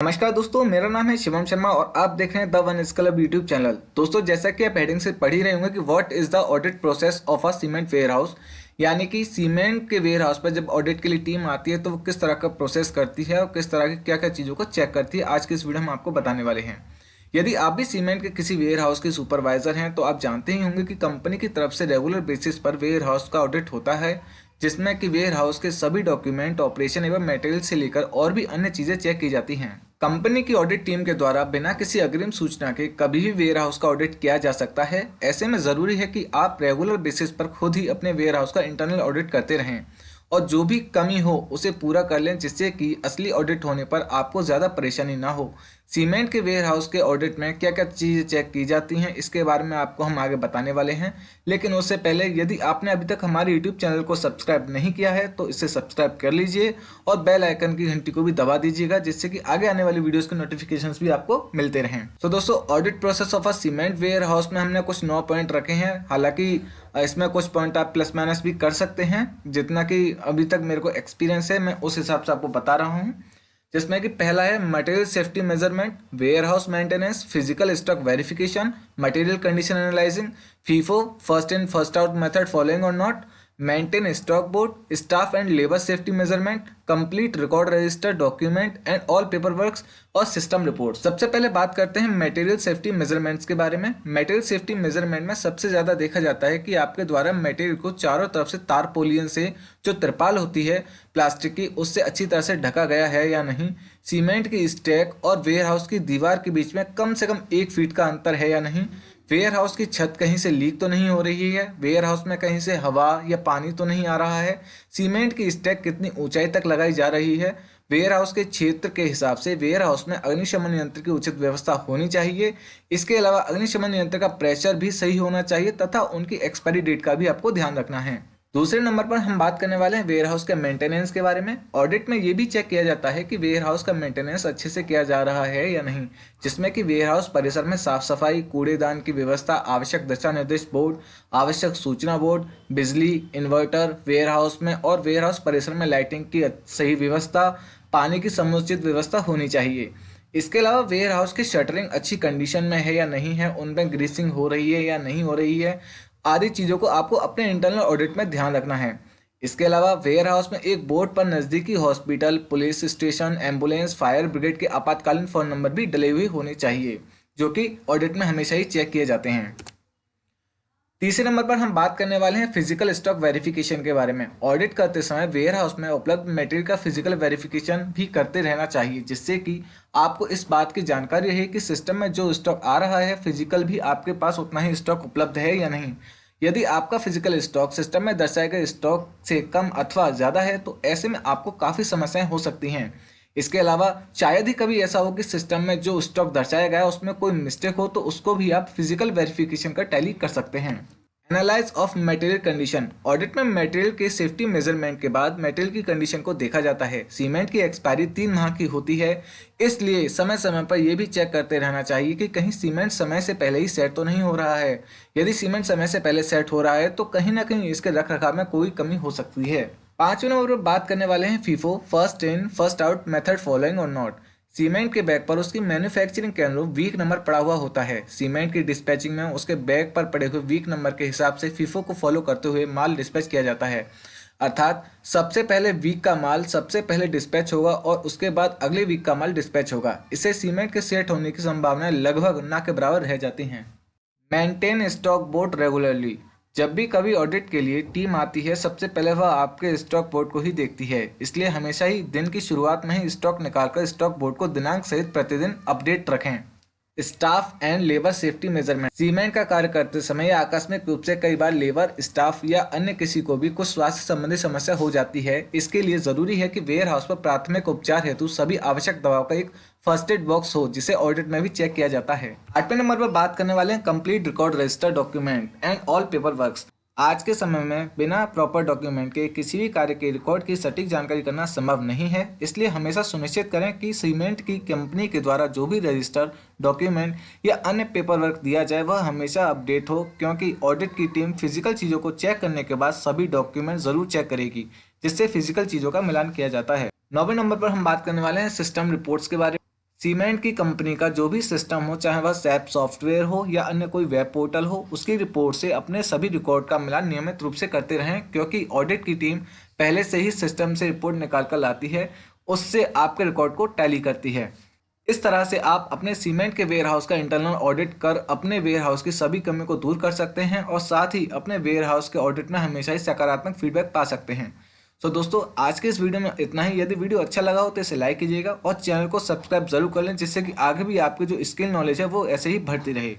नमस्कार दोस्तों, मेरा नाम है शिवम शर्मा और आप देख रहे हैं the one club YouTube channel. दोस्तों, जैसा कि आप हेडिंग से पढ़ ही रहे होंगे कि what is the audit process of a cement warehouse, यानी कि सीमेंट के वेयर हाउस पर जब ऑडिट के लिए टीम आती है तो वो किस तरह का प्रोसेस करती है और किस तरह की क्या क्या चीज़ों को चेक करती है। आज की इस वीडियो में आपको बताने वाले हैं। यदि आप भी सीमेंट के किसी वेयर हाउस के सुपरवाइजर हैं तो आप जानते ही होंगे कि कंपनी की तरफ से रेगुलर बेसिस पर वेयर हाउस का ऑडिट होता है, जिसमें कि वेयर हाउस के सभी डॉक्यूमेंट, ऑपरेशन एवं मटेरियल से लेकर और भी अन्य चीजें चेक की जाती हैं। कंपनी की ऑडिट टीम के द्वारा बिना किसी अग्रिम सूचना के कभी भी वेयर हाउस का ऑडिट किया जा सकता है। ऐसे में जरूरी है कि आप रेगुलर बेसिस पर खुद ही अपने वेयर हाउस का इंटरनल ऑडिट करते रहें और जो भी कमी हो उसे पूरा कर लें, जिससे कि असली ऑडिट होने पर आपको ज़्यादा परेशानी ना हो। सीमेंट के वेयर हाउस के ऑडिट में क्या क्या चीज़ें चेक की जाती हैं इसके बारे में आपको हम आगे बताने वाले हैं। लेकिन उससे पहले यदि आपने अभी तक हमारे यूट्यूब चैनल को सब्सक्राइब नहीं किया है तो इसे सब्सक्राइब कर लीजिए और बेल आइकन की घंटी को भी दबा दीजिएगा, जिससे कि आगे आने वाली वीडियोस के नोटिफिकेशंस भी आपको मिलते रहें। तो दोस्तों, audit process of a cement warehouse में हमने कुछ 9 पॉइंट रखे हैं। हालांकि इसमें कुछ पॉइंट आप प्लस माइनस भी कर सकते हैं, जितना कि अभी तक मेरे को एक्सपीरियंस है मैं उस हिसाब से आपको बता रहा हूँ। जिसमें कि पहला है material safety measurement, warehouse maintenance, physical stock verification, material condition analysing, FIFO first in first out method following और not, maintain stock board, staff and labour safety measurement, complete record register document and all paper works और system report. सबसे पहले बात करते हैं material safety measurements के बारे में। मटेरियल सेफ्टी मेजरमेंट में सबसे ज्यादा देखा जाता है कि आपके द्वारा मटेरियल को चारों तरफ से तारपोलियन से जो तिरपाल होती है प्लास्टिक की, उससे अच्छी तरह से ढका गया है या नहीं। सीमेंट की स्टैक और वेयर हाउस की दीवार के बीच में कम से कम 1 फीट का अंतर है या नहीं। वेयर हाउस की छत कहीं से लीक तो नहीं हो रही है। वेयर हाउस में कहीं से हवा या पानी तो नहीं आ रहा है। सीमेंट की स्टैक कितनी ऊंचाई तक लगाई जा रही है। वेयर हाउस के क्षेत्र के हिसाब से वेयर हाउस में अग्निशमन यंत्र की उचित व्यवस्था होनी चाहिए। इसके अलावा अग्निशमन यंत्र का प्रेशर भी सही होना चाहिए तथा उनकी एक्सपायरी डेट का भी आपको ध्यान रखना है। दूसरे नंबर पर हम बात करने वाले हैं वेयर हाउस के मेंटेनेंस के बारे में। ऑडिट में ये भी चेक किया जाता है कि वेयर हाउस का मेंटेनेंस अच्छे से किया जा रहा है या नहीं, जिसमें कि वेयर हाउस परिसर में साफ सफाई, कूड़ेदान की व्यवस्था, आवश्यक दिशा निर्देश बोर्ड, आवश्यक सूचना बोर्ड, बिजली, इन्वर्टर, वेयर हाउस में और वेयर हाउस परिसर में लाइटिंग की सही व्यवस्था, पानी की समुचित व्यवस्था होनी चाहिए। इसके अलावा वेयर हाउस की शटरिंग अच्छी कंडीशन में है या नहीं है, उनमें ग्रीसिंग हो रही है या नहीं हो रही है, आदि चीज़ों को आपको अपने इंटरनल ऑडिट में ध्यान रखना है। इसके अलावा वेयर हाउस में एक बोर्ड पर नज़दीकी hospital, police station, ambulance, fire brigade के आपातकालीन फ़ोन नंबर भी डले हुए होने चाहिए, जो कि ऑडिट में हमेशा ही चेक किए जाते हैं। तीसरे नंबर पर हम बात करने वाले हैं फिजिकल स्टॉक वेरिफिकेशन के बारे में। ऑडिट करते समय वेयर हाउस में उपलब्ध मटेरियल का फिजिकल वेरिफिकेशन भी करते रहना चाहिए, जिससे कि आपको इस बात की जानकारी रहे कि सिस्टम में जो स्टॉक आ रहा है फिजिकल भी आपके पास उतना ही स्टॉक उपलब्ध है या नहीं। यदि आपका फिजिकल स्टॉक सिस्टम में दर्शाए गए स्टॉक से कम अथवा ज़्यादा है तो ऐसे में आपको काफ़ी समस्याएं हो सकती हैं। इसके अलावा शायद ही कभी ऐसा हो कि सिस्टम में जो स्टॉक दर्शाया गया है उसमें कोई मिस्टेक हो, तो उसको भी आप फिजिकल वेरिफिकेशन का टैली कर सकते हैं। Analyse of material condition. Audit में मटेरियल के सेफ्टी मेजरमेंट के बाद मटेरियल की कंडीशन को देखा जाता है। सीमेंट की एक्सपायरी 3 माह की होती है, इसलिए समय समय पर यह भी चेक करते रहना चाहिए कि कहीं सीमेंट समय से पहले ही सेट तो नहीं हो रहा है। यदि सीमेंट समय से पहले सेट हो रहा है तो कहीं ना कहीं इसके रख रखाव में कोई कमी हो सकती है। 5वें नंबर पर बात करने वाले हैं FIFO first in first out method following और नॉट। सीमेंट के बैग पर उसकी मैन्युफैक्चरिंग के अनुरूप वीक नंबर पड़ा हुआ होता है। सीमेंट की डिस्पैचिंग में उसके बैग पर पड़े हुए वीक नंबर के हिसाब से फीफो को फॉलो करते हुए माल डिस्पैच किया जाता है। अर्थात सबसे पहले वीक का माल सबसे पहले डिस्पैच होगा और उसके बाद अगले वीक का माल डिस्पैच होगा। इससे सीमेंट के सेट होने की संभावनाएं लगभग ना के बराबर रह जाती हैं। Maintain stock board regularly. जब भी कभी ऑडिट के लिए टीम आती है सबसे पहले वह आपके स्टॉक बोर्ड को ही देखती है, इसलिए हमेशा ही दिन की शुरुआत में ही स्टॉक निकालकर स्टॉक बोर्ड को दिनांक सहित प्रतिदिन अपडेट रखें। Staff and labour safety measurement. Cement का कार्य करते समय या आकस्मिक रूप से कई बार लेबर, स्टाफ या अन्य किसी को भी कुछ स्वास्थ्य संबंधी समस्या हो जाती है। इसके लिए जरूरी है कि वेयर हाउस पर प्राथमिक उपचार हेतु सभी आवश्यक दवाओं का एक फर्स्ट एड बॉक्स हो, जिसे ऑडिट में भी चेक किया जाता है। 8वें नंबर पर बात करने वाले हैं complete record register document and all paper works. आज के समय में बिना प्रॉपर डॉक्यूमेंट के किसी भी कार्य के रिकॉर्ड की सटीक जानकारी करना संभव नहीं है, इसलिए हमेशा सुनिश्चित करें कि सीमेंट की कंपनी के द्वारा जो भी रजिस्टर, डॉक्यूमेंट या अन्य पेपर वर्क दिया जाए वह हमेशा अपडेट हो, क्योंकि ऑडिट की टीम फिजिकल चीज़ों को चेक करने के बाद सभी डॉक्यूमेंट जरूर चेक करेगी, जिससे फिजिकल चीज़ों का मिलान किया जाता है। 9वें नंबर पर हम बात करने वाले हैं सिस्टम रिपोर्ट्स के बारे में। सीमेंट की कंपनी का जो भी सिस्टम हो, चाहे वह सैप सॉफ्टवेयर हो या अन्य कोई वेब पोर्टल हो, उसकी रिपोर्ट से अपने सभी रिकॉर्ड का मिलान नियमित रूप से करते रहें, क्योंकि ऑडिट की टीम पहले से ही सिस्टम से रिपोर्ट निकाल कर लाती है, उससे आपके रिकॉर्ड को टैली करती है। इस तरह से आप अपने सीमेंट के वेयर हाउस का इंटरनल ऑडिट कर अपने वेयर हाउस की सभी कमियों को दूर कर सकते हैं और साथ ही अपने वेयर हाउस के ऑडिट में हमेशा ही सकारात्मक फीडबैक पा सकते हैं। सो दोस्तों, आज के इस वीडियो में इतना ही। यदि वीडियो अच्छा लगा हो तो इसे लाइक कीजिएगा और चैनल को सब्सक्राइब जरूर कर लें, जिससे कि आगे भी आपकी जो स्किल नॉलेज है वो ऐसे ही बढ़ती रहे।